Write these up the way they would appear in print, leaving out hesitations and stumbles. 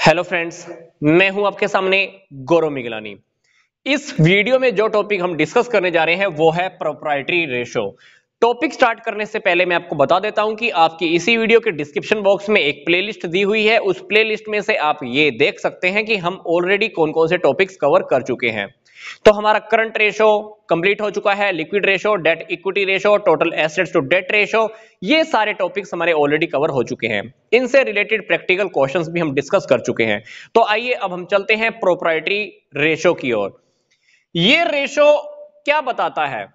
Hello friends, मैं हूं आपके सामने गौरव मिगलानी। इस वीडियो में जो टॉपिक हम डिस्कस करने जा रहे हैं वो है प्रोप्राइटरी रेशो। टॉपिक स्टार्ट करने से पहले मैं आपको बता देता हूं कि आपकी इसी वीडियो के डिस्क्रिप्शन बॉक्स में एक प्लेलिस्ट दी हुई है। उस प्लेलिस्ट में से आप ये देख सकते हैं कि हम ऑलरेडी कौन कौन से टॉपिक्स कवर कर चुके हैं। तो हमारा करंट रेशो कंप्लीट हो चुका है, liquid ratio, debt equity ratio, total assets to debt ratio, ये सारे टॉपिक्स हमारे ऑलरेडी कवर हो चुके हैं। इनसे रिलेटेड प्रैक्टिकल क्वेश्चंस भी हम डिस्कस कर चुके हैं। तो आइए अब हम चलते हैं प्रोप्राइटरी रेशो की ओर। ये रेशो क्या बताता है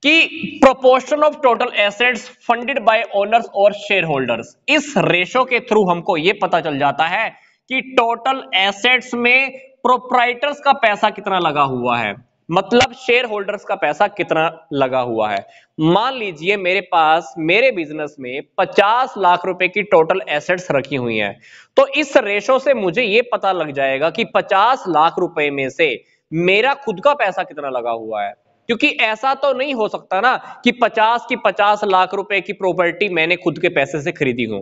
कि proportion of total assets funded by owners और शेयर होल्डर्स। इस रेशो के थ्रू हमको यह पता चल जाता है कि टोटल एसेट्स में प्रोप्राइटर्स का पैसा कितना लगा हुआ है, मतलब शेयर होल्डर्स का पैसा कितना लगा हुआ है। मान लीजिए मेरे पास मेरे बिजनेस में 50 लाख रुपए की टोटल एसेट्स रखी हुई हैं, तो इस रेशो से मुझे यह पता लग जाएगा कि 50 लाख रुपए में से मेरा खुद का पैसा कितना लगा हुआ है। क्योंकि ऐसा तो नहीं हो सकता ना कि 50 लाख रुपए की प्रॉपर्टी मैंने खुद के पैसे से खरीदी हूं।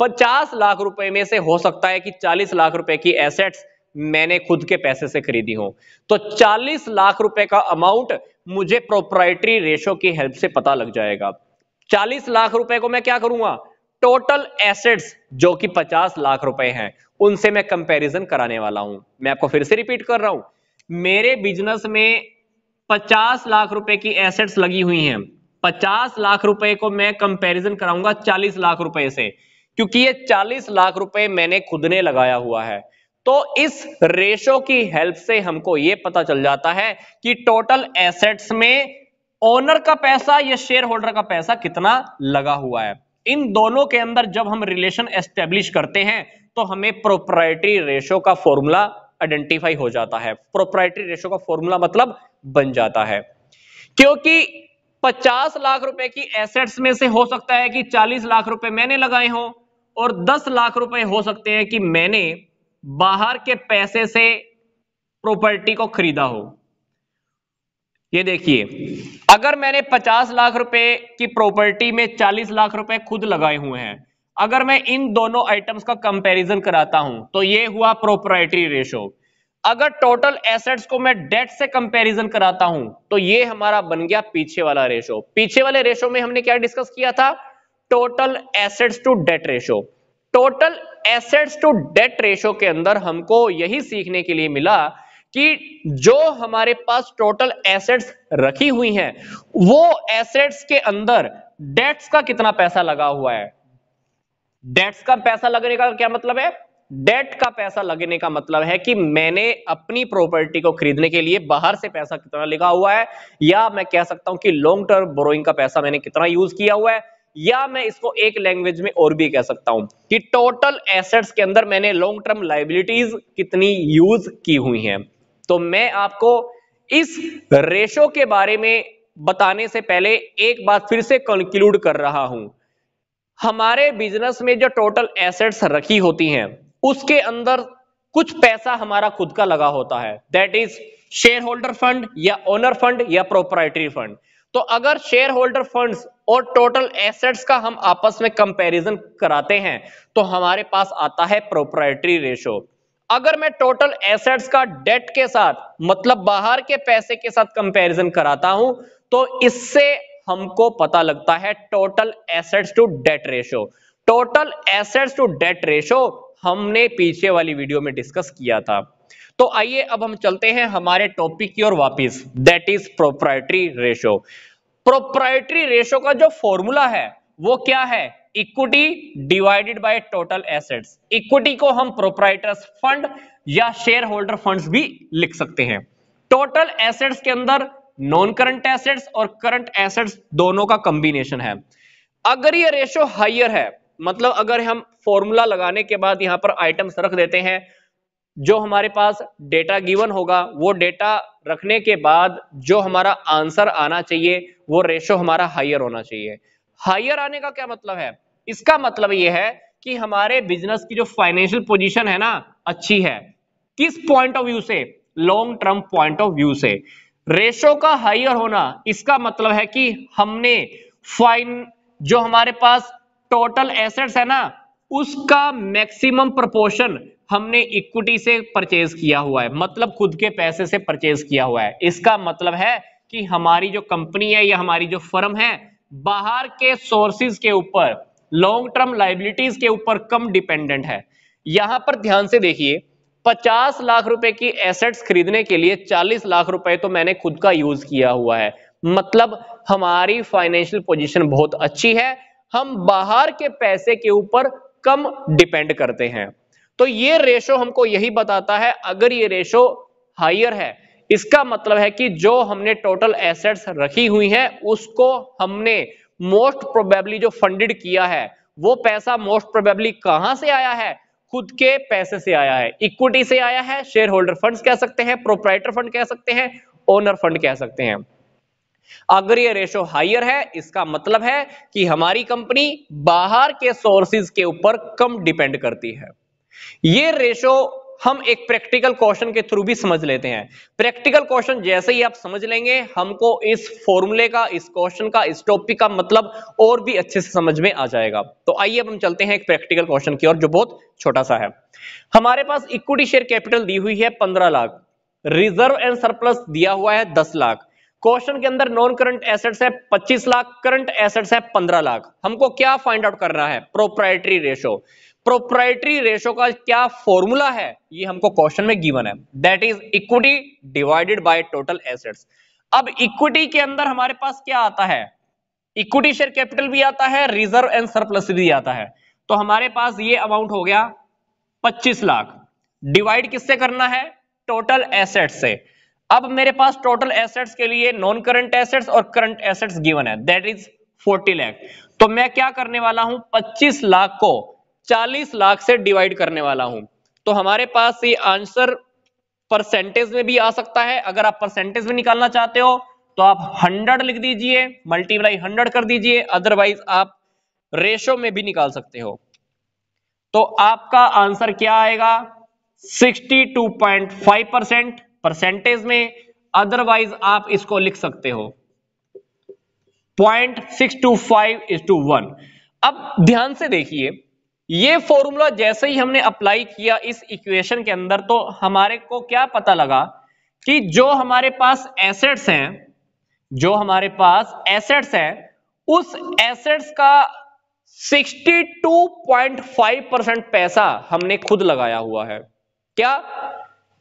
50 लाख रुपए में से हो सकता है कि 40 लाख रुपए की एसेट्स मैंने खुद के पैसे से खरीदी हो। तो 40 लाख रुपए का अमाउंट मुझे प्रोप्राइटरी रेशो की हेल्प से पता लग जाएगा। 40 लाख रुपए को मैं क्या करूंगा, टोटल एसेट्स जो कि 50 लाख रुपए हैं उनसे मैं कंपैरिजन कराने वाला हूं। मैं आपको फिर से रिपीट कर रहा हूं, मेरे बिजनेस में 50 लाख रुपए की एसेट्स लगी हुई हैं। 50 लाख रुपए को मैं कंपैरिजन कराऊंगा 40 लाख रुपए से, क्योंकि ये 40 लाख रुपए मैंने खुद ने लगाया हुआ है। तो इस रेशो की हेल्प से हमको यह पता चल जाता है कि टोटल एसेट्स में ओनर का पैसा या शेयर होल्डर का पैसा कितना लगा हुआ है। इन दोनों के अंदर जब हम रिलेशन एस्टेब्लिश करते हैं तो हमें प्रोप्राइटरी रेशो का फॉर्मूला आइडेंटिफाई हो जाता है। प्रोप्राइटरी रेशो का फॉर्मूला मतलब बन जाता है, क्योंकि 50 लाख रुपए की एसेट्स में से हो सकता है कि 40 लाख रुपए मैंने लगाए हों और 10 लाख रुपए हो सकते हैं कि मैंने बाहर के पैसे से प्रॉपर्टी को खरीदा हो। ये देखिए, अगर मैंने 50 लाख रुपए की प्रॉपर्टी में 40 लाख रुपए खुद लगाए हुए हैं, अगर मैं इन दोनों आइटम्स का कंपैरिजन कराता हूं तो ये हुआ प्रोप्राइटरी रेशो। अगर टोटल एसेट्स को मैं डेट से कंपैरिजन कराता हूं तो ये हमारा बन गया पीछे वाला रेशो। पीछे वाले रेशो में हमने क्या डिस्कस किया था, total assets to debt ratio. Total assets to debt ratio के अंदर हमको यही सीखने के लिए मिला कि जो हमारे पास टोटल एसेट्स रखी हुई हैं वो एसेट्स के अंदर डेट्स का कितना पैसा लगा हुआ है। डेट्स का पैसा लगने का क्या मतलब है, डेट का पैसा लगने का मतलब है कि मैंने अपनी प्रॉपर्टी को खरीदने के लिए बाहर से पैसा कितना लगा हुआ है, या मैं कह सकता हूं कि लॉन्ग टर्म बोरोइंग का पैसा मैंने कितना यूज किया हुआ है, या मैं इसको एक लैंग्वेज में और भी कह सकता हूं कि टोटल एसेट्स के अंदर मैंने लॉन्ग टर्म लायबिलिटीज कितनी यूज की हुई हैं। तो मैं आपको इस रेशो के बारे में बताने से पहले एक बात फिर से कंक्लूड कर रहा हूं। हमारे बिजनेस में जो टोटल एसेट्स रखी होती हैं उसके अंदर कुछ पैसा हमारा खुद का लगा होता है, that is share holder fund या ओनर फंड या प्रोप्राइटरी फंड। तो अगर शेयर होल्डर फंड्स और टोटल एसेट्स का हम आपस में कंपैरिजन कराते हैं तो हमारे पास आता है प्रोप्राइटरी रेशो। अगर मैं टोटल एसेट्स का डेट के साथ मतलब बाहर के पैसे के साथ कंपैरिजन कराता हूं तो इससे हमको पता लगता है total assets to debt ratio. Total assets to debt ratio हमने पीछे वाली वीडियो में डिस्कस किया था। तो आइए अब हम चलते हैं हमारे टॉपिक की ओर वापस, that is proprietary ratio. Proprietary ratio का जो फॉर्मूला है वो क्या है, equity divided by total assets. Equity को हम प्रोप्राइटर्स फंड या शेयर होल्डर फंड्स भी लिख सकते हैं। टोटल एसेट्स के अंदर नॉन करंट एसेट्स और करंट एसेट्स दोनों का कॉम्बिनेशन है। अगर ये रेशो हायर है, मतलब अगर हम फॉर्मूला लगाने के बाद यहां पर आइटम्स रख देते हैं, जो हमारे पास डेटा गिवन होगा वो डेटा रखने के बाद जो हमारा आंसर आना चाहिए वो रेशो हमारा हायर होना चाहिए। हायर आने का क्या मतलब है, इसका मतलब ये है कि हमारे बिजनेस की जो फाइनेंशियल पोजीशन है ना अच्छी है। किस पॉइंट ऑफ व्यू से, long term point of view से। रेशो का हायर होना इसका मतलब है कि हमने जो हमारे पास टोटल एसेट्स है ना उसका मैक्सिमम प्रोपोर्शन हमने इक्विटी से परचेज किया हुआ है, मतलब खुद के पैसे से परचेज किया हुआ है। इसका मतलब है कि हमारी जो कंपनी है या हमारी जो फर्म है बाहर के सोर्सेज के ऊपर, लॉन्ग टर्म लायबिलिटीज के ऊपर कम डिपेंडेंट है। यहां पर ध्यान से देखिए, 50 लाख रुपए की एसेट्स खरीदने के लिए 40 लाख रुपए तो मैंने खुद का यूज किया हुआ है, मतलब हमारी फाइनेंशियल पोजीशन बहुत अच्छी है, हम बाहर के पैसे के ऊपर कम डिपेंड करते हैं। तो ये रेशो हमको यही बताता है, अगर ये रेशो हायर है इसका मतलब है कि जो हमने टोटल एसेट्स रखी हुई है उसको हमने मोस्ट प्रोबेबली जो फंडेड किया है वो पैसा मोस्ट प्रोबेबली कहां से आया है, खुद के पैसे से आया है, इक्विटी से आया है, शेयर होल्डर फंड्स कह सकते हैं, प्रोप्राइटर फंड कह सकते हैं, ओनर फंड कह सकते हैं। अगर ये रेशो हायर है इसका मतलब है कि हमारी कंपनी बाहर के सोर्सेज के ऊपर कम डिपेंड करती है। ये रेशो हम एक प्रैक्टिकल क्वेश्चन के थ्रू भी समझ लेते हैं। प्रैक्टिकल क्वेश्चन जैसे ही आप समझ लेंगे हमको इस फॉर्मूले का, इस क्वेश्चन का, इस टॉपिक का मतलब और भी अच्छे से समझ में आ जाएगा। तो आइए अब हम चलते हैं एक प्रैक्टिकल क्वेश्चन की ओर जो बहुत छोटा सा है। हमारे पास इक्विटी शेयर कैपिटल दी हुई है 15 लाख, रिजर्व एंड सरप्लस दिया हुआ है 10 लाख। क्वेश्चन के अंदर नॉन करंट एसेट्स है 25 लाख, करंट एसेट्स है 15 लाख। हमको क्या फाइंड आउट करना है? Proprietary ratio. प्रोप्राइटरी रेशो का क्या फॉर्मूला है ये हमको क्वेश्चन में गिवन है, that is equity divided by total assets. अब इक्विटी के अंदर हमारे पास क्या आता है? इक्विटी शेयर कैपिटल भी आता है, रिजर्व एंड सरप्लस भी आता है। तो हमारे पास ये अमाउंट हो गया 25 लाख, डिवाइड किससे करना है? टोटल एसेट्स से। अब मेरे पास टोटल एसेट्स के लिए नॉन करंट एसेट्स और करंट एसेट्स गिवन है, दैट इज 40 लाख। तो मैं क्या करने वाला हूं? 25 लाख को 40 लाख से डिवाइड करने वाला हूं। तो हमारे पास ये आंसर परसेंटेज में भी आ सकता है। अगर आप परसेंटेज में निकालना चाहते हो तो आप 100 लिख दीजिए, मल्टीप्लाई 100 कर दीजिए, अदरवाइज आप रेशो में भी निकाल सकते हो। तो आपका आंसर क्या आएगा? 62.5% परसेंटेज में, अदरवाइज आप इसको लिख सकते हो 0.625:1। अब ध्यान से देखिए, ये फॉर्मूला जैसे ही हमने अप्लाई किया इस इक्वेशन के अंदर तो हमारे को क्या पता लगा कि जो हमारे पास एसेट्स हैं, जो हमारे पास एसेट्स हैं उस एसेट्स का 62.5% पैसा हमने खुद लगाया हुआ है। क्या?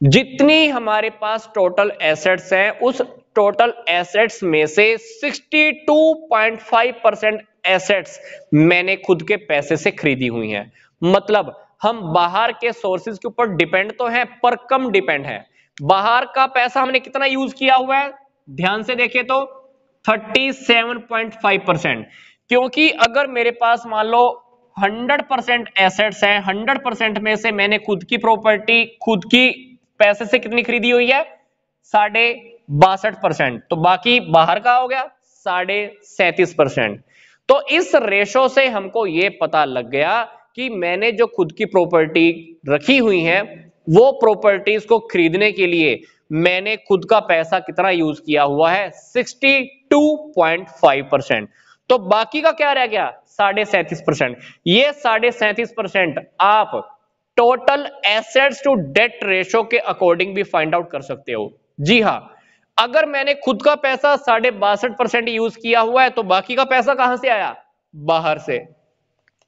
जितनी हमारे पास टोटल एसेट्स हैं उस टोटल एसेट्स में से 62.5% एसेट्स मैंने खुद के पैसे से खरीदी हुई हैं। मतलब हम बाहर के सोर्सेज के ऊपर डिपेंड तो हैं पर कम डिपेंड है। बाहर का पैसा हमने कितना यूज किया हुआ है? ध्यान से देखें तो 37.5%। क्योंकि अगर मेरे पास मान लो 100% एसेट्स हैं, 100% में से मैंने खुद की प्रॉपर्टी खुद की पैसे से कितनी खरीदी हुई है? 62.5%। तो बाकी बाहर का हो गया 37.5%। तो इस रेशो से हमको ये पता लग गया कि मैंने जो खुद की प्रॉपर्टी रखी हुई है वो प्रॉपर्टीज को खरीदने के लिए मैंने खुद का पैसा कितना यूज किया हुआ है? 62.5%। तो बाकी का क्या रह गया? 37.5%। ये 37.5% आप total assets to debt ratio के अकॉर्डिंग भी फाइंड आउट कर सकते हो। जी हां, अगर मैंने खुद का पैसा 62.5% यूज किया हुआ है तो बाकी का पैसा कहां से आया? बाहर से,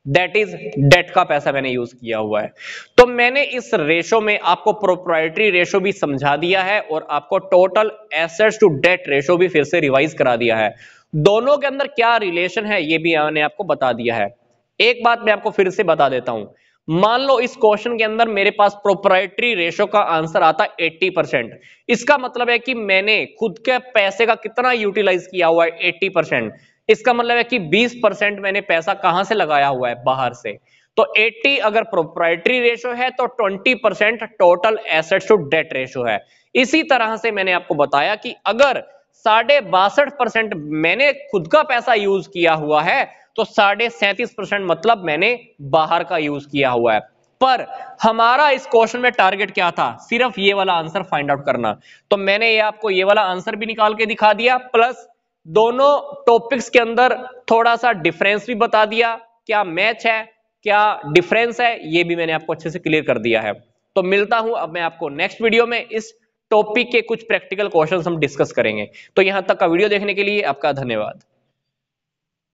दैट इज डेट का पैसा मैंने यूज किया हुआ है। तो मैंने इस रेशो में आपको प्रोप्राइटरी रेशो भी समझा दिया है और आपको total assets to debt ratio भी फिर से रिवाइज करा दिया है। दोनों के अंदर क्या रिलेशन है ये भी मैंने आपको बता दिया है। एक बात मैं आपको फिर से बता देता हूं, मान लो इस क्वेश्चन के अंदर मेरे पास प्रोप्राइटरी रेशो का आंसर आता है 80%। इसका मतलब है कि मैंने खुद के पैसे का कितना यूटिलाइज किया हुआ है? 80%। इसका मतलब है कि 20% मैंने पैसा कहां से लगाया हुआ है? बाहर से। तो 80 अगर प्रोप्राइटरी रेशो है तो 20% total assets to debt ratio है। इसी तरह से मैंने आपको बताया कि अगर 62.5% मैंने खुद का पैसा यूज किया हुआ है तो 37.5% मतलब मैंने बाहर का यूज किया हुआ है। पर हमारा इस क्वेश्चन में टारगेट क्या था? सिर्फ ये वाला आंसर फाइंड आउट करना। तो मैंने ये आपको ये वाला आंसर भी निकाल के दिखा दिया, प्लस दोनों टॉपिक्स के अंदर थोड़ा सा डिफरेंस भी बता दिया, क्या मैच है क्या डिफरेंस है ये भी मैंने आपको अच्छे से क्लियर कर दिया है। तो मिलता हूं अब मैं आपको नेक्स्ट वीडियो में, इस टॉपिक के कुछ प्रैक्टिकल क्वेश्चंस हम डिस्कस करेंगे। तो यहां तक का वीडियो देखने के लिए आपका धन्यवाद।